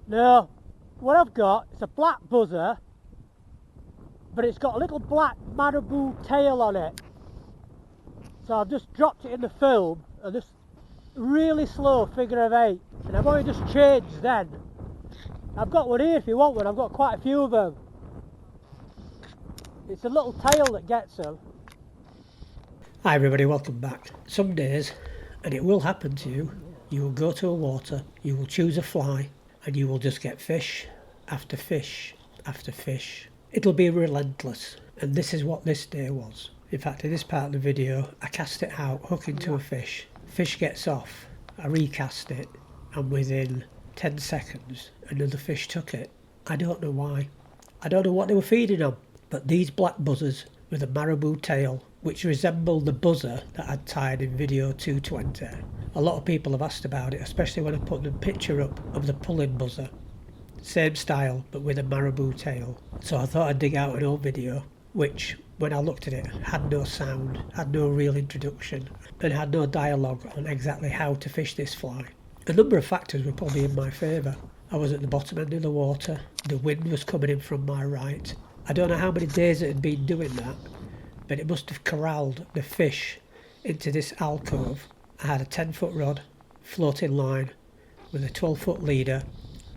Now, what I've got is a black buzzer, but it's got a little black marabou tail on it. So I've just dropped it in the film, and this really slow figure of 8, and I've only just changed then. I've got one here if you want one. I've got quite a few of them. It's a little tail that gets them. Hi everybody, welcome back. Some days, and it will happen to you, you will go to a water, you will choose a fly, and you will just get fish after fish after fish. It'll be relentless, and this is what this day was. In fact, in this part of the video, I cast it out, hook into a fish. Fish gets off, I recast it, and within 10 seconds, another fish took it. I don't know why. I don't know what they were feeding on, but these black buzzers with a marabou tail, which resembled the buzzer that I'd tied in video 220. A lot of people have asked about it, especially when I put the picture up of the pulling buzzer. Same style, but with a marabou tail. So I thought I'd dig out an old video, which, when I looked at it, had no sound, had no real introduction, and had no dialogue on exactly how to fish this fly. A number of factors were probably in my favour. I was at the bottom end of the water, the wind was coming in from my right. I don't know how many days it had been doing that, but it must have corralled the fish into this alcove. I had a 10-foot rod, floating line, with a 12-foot leader,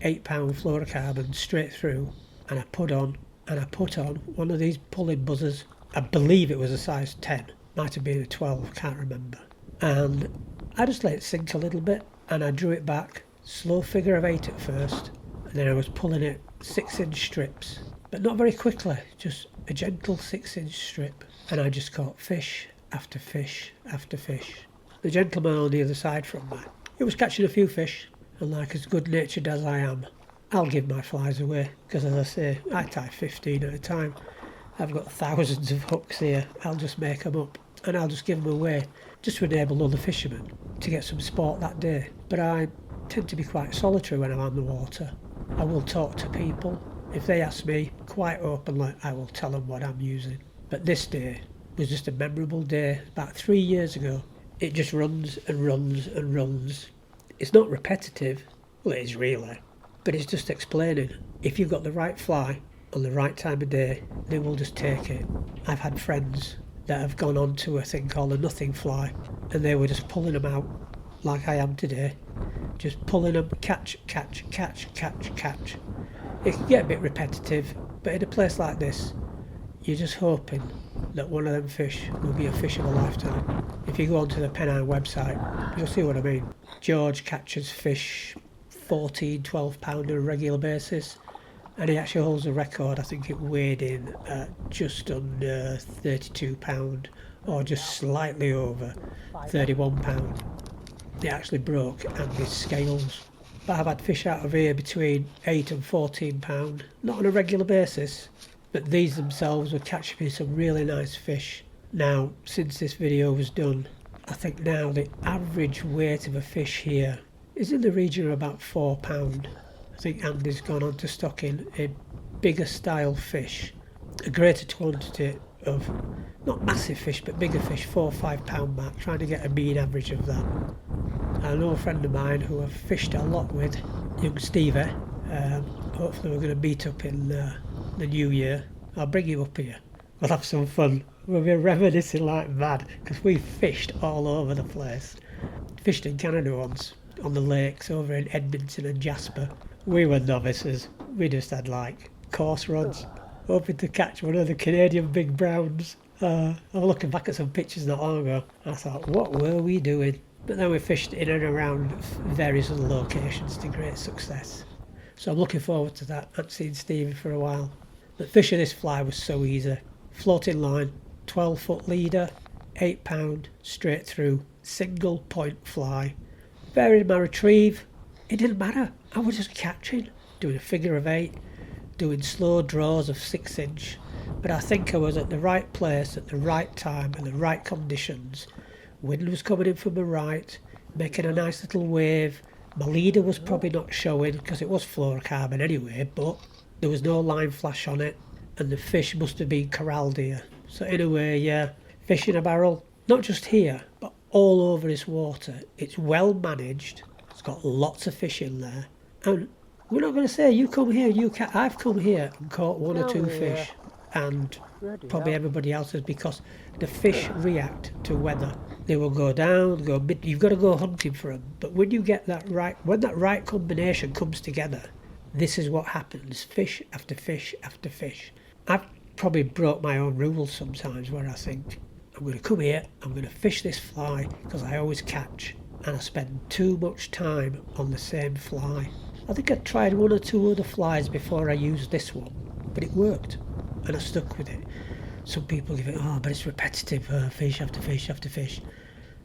8-pound fluorocarbon straight through, and I put on one of these pulling buzzers. I believe it was a size 10, might have been a 12, can't remember. And I just let it sink a little bit, and I drew it back, slow figure of 8 at first, and then I was pulling it 6-inch strips, but not very quickly, just a gentle 6-inch strip, and I just caught fish after fish after fish. The gentleman on the other side from me, he was catching a few fish, and like as good-natured as I am, I'll give my flies away, because as I say, I tie 15 at a time. I've got thousands of hooks here, I'll just make them up, and I'll just give them away, just to enable other fishermen to get some sport that day. But I tend to be quite solitary when I'm on the water. I will talk to people. If they ask me, quite openly, I will tell them what I'm using. But this day was just a memorable day, about 3 years ago. It just runs and runs and runs. It's not repetitive, well it is really, but it's just explaining. If you've got the right fly on the right time of day, they will just take it. I've had friends that have gone on to a thing called a nothing fly, and they were just pulling them out like I am today. Just pulling them, catch, catch, catch, catch, catch. It can get a bit repetitive, but in a place like this, you're just hoping that one of them fish will be a fish of a lifetime. If you go onto the Pennine website, you'll see what I mean. George catches fish 14, 12 pound on a regular basis, and he actually holds the record. I think it weighed in at just under 32 pound, or just slightly over 31 pound. It actually broke Andy's scales. But I've had fish out of here between 8 and 14 pound, not on a regular basis, but these themselves were catching me some really nice fish. Now, since this video was done, I think now the average weight of a fish here is in the region of about 4 pound. I think Andy's gone on to stocking a bigger style fish, a greater quantity of, not massive fish, but bigger fish, 4 or 5 pound mark, trying to get a mean average of that. I know a friend of mine who I've fished a lot with, young Stevie. Hopefully we're going to meet up in the new year. I'll bring him up here. We'll have some fun. We'll be reminiscing like mad, because we fished all over the place. Fished in Canada once, on the lakes over in Edmonton and Jasper. We were novices. We just had like coarse rods, hoping to catch one of the Canadian big browns. I was looking back at some pictures not long ago. I thought, what were we doing? But then we fished in and around various other locations to great success. So I'm looking forward to that. I haven't seen Stevie for a while. But fishing this fly was so easy. Floating line, 12-foot leader, 8 pound, straight through, single point fly. Varying my retrieve, it didn't matter. I was just catching, doing a figure of 8, doing slow draws of 6-inch. But I think I was at the right place at the right time and the right conditions. Wind was coming in from the right, making a nice little wave. My leader was probably not showing because it was fluorocarbon anyway, but there was no line flash on it, and the fish must have been corralled here. So in a way, yeah, fish in a barrel, not just here, but all over this water. It's well managed, it's got lots of fish in there, and We're not going to say you come here, you can't. I've come here and caught one or two Down here. fish, and Ready probably out. everybody else is, because the fish react to weather. They will go down, go mid. You've got to go hunting for them. But when you get that right, when that right combination comes together, this is what happens. Fish after fish after fish. I've probably broke my own rules sometimes, where I think I'm going to come here, I'm going to fish this fly because I always catch, and I spend too much time on the same fly. I think I tried one or two other flies before I used this one, but it worked and I stuck with it. Some people give it, oh, but it's repetitive, fish after fish after fish.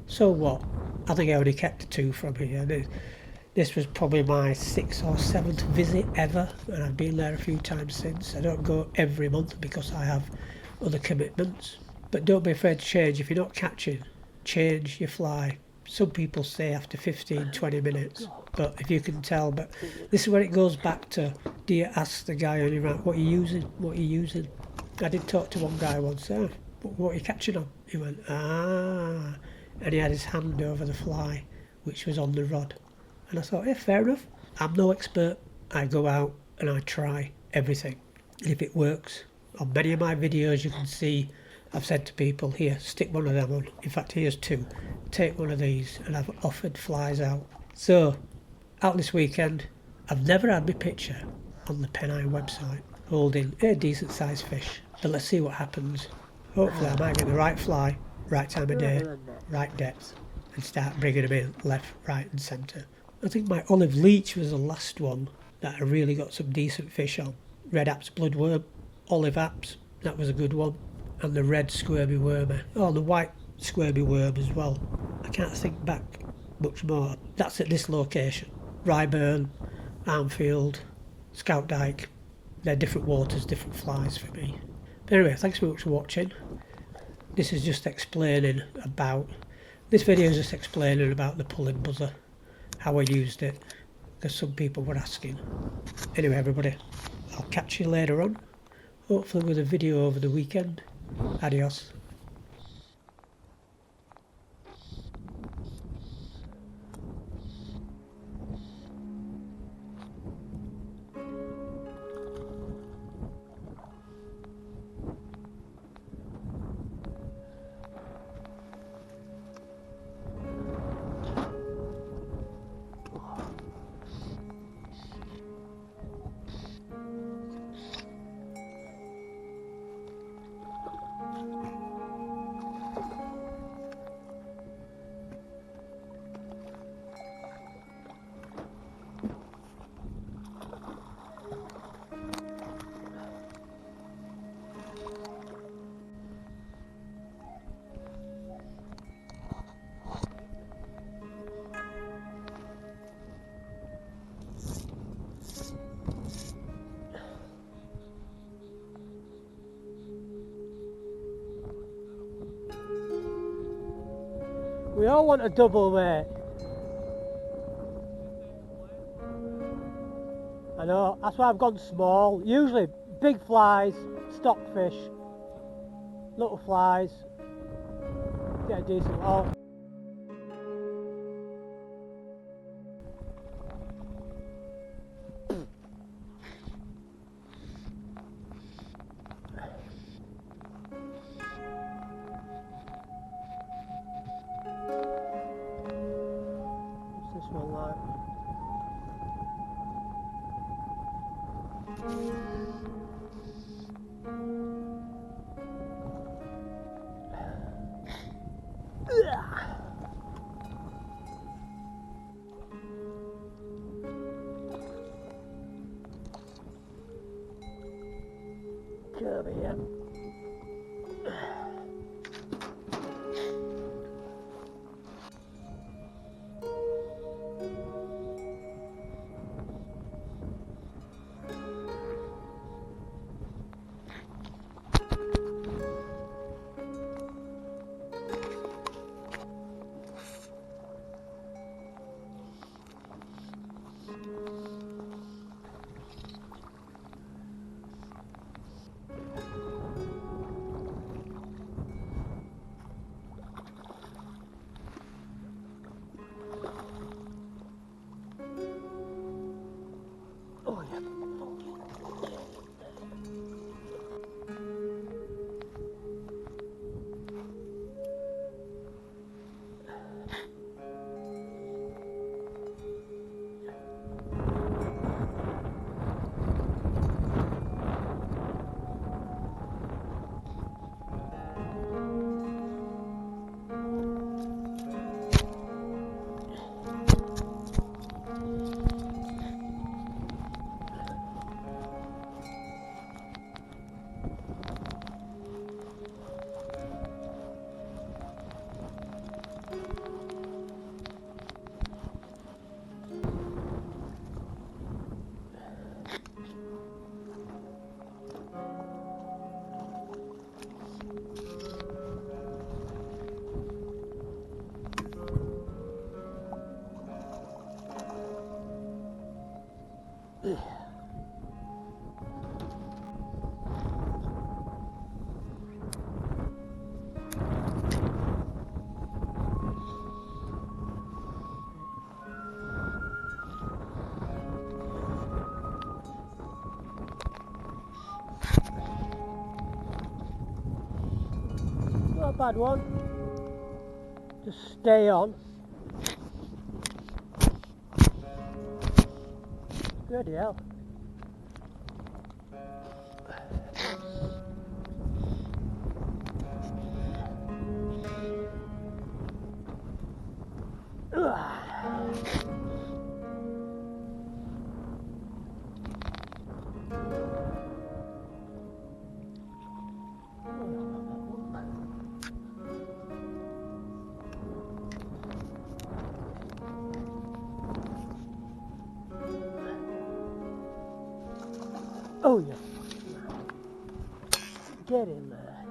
So what? I think I only kept 2 from here. This was probably my 6th or 7th visit ever, and I've been there a few times since. I don't go every month because I have other commitments. But don't be afraid to change. If you're not catching, change your fly. Some people say after 15, 20 minutes, but if you can tell, but this is where it goes back to, do you ask the guy on your right, what are you using? What are you using? I did talk to one guy once, what are you catching on? He went, and he had his hand over the fly, which was on the rod. And I thought, yeah, fair enough. I'm no expert. I go out and I try everything. And if it works, on many of my videos you can see I've said to people, here, stick one of them on. In fact, here's 2. Take one of these, and I've offered flies out. So, out this weekend, I've never had my picture on the Pennine website holding a decent sized fish. But let's see what happens. Hopefully I might get the right fly, right time of day, right depth, and start bringing them in left, right and centre. I think my olive leech was the last one that I really got some decent fish on. Red apps bloodworm, olive apps, that was a good one. And the red squirmy wormer. Oh, the white squirmy worm as well. I can't think back much more. That's at this location. Ryburn, Armfield, Scout Dyke. They're different waters, different flies for me. But anyway, thanks very much for watching. This is just explaining about... This video is just explaining about the pulling buzzer. How I used it. Because some people were asking. Anyway, everybody, I'll catch you later on. Hopefully with a video over the weekend. Adios. We all want a double weight. I know, that's why I've gone small. Usually big flies, stockfish, little flies, get a decent haul. What's this one like? Come here. Not a bad one. Just stay on. Bloody hell. Oh yeah. Get in there.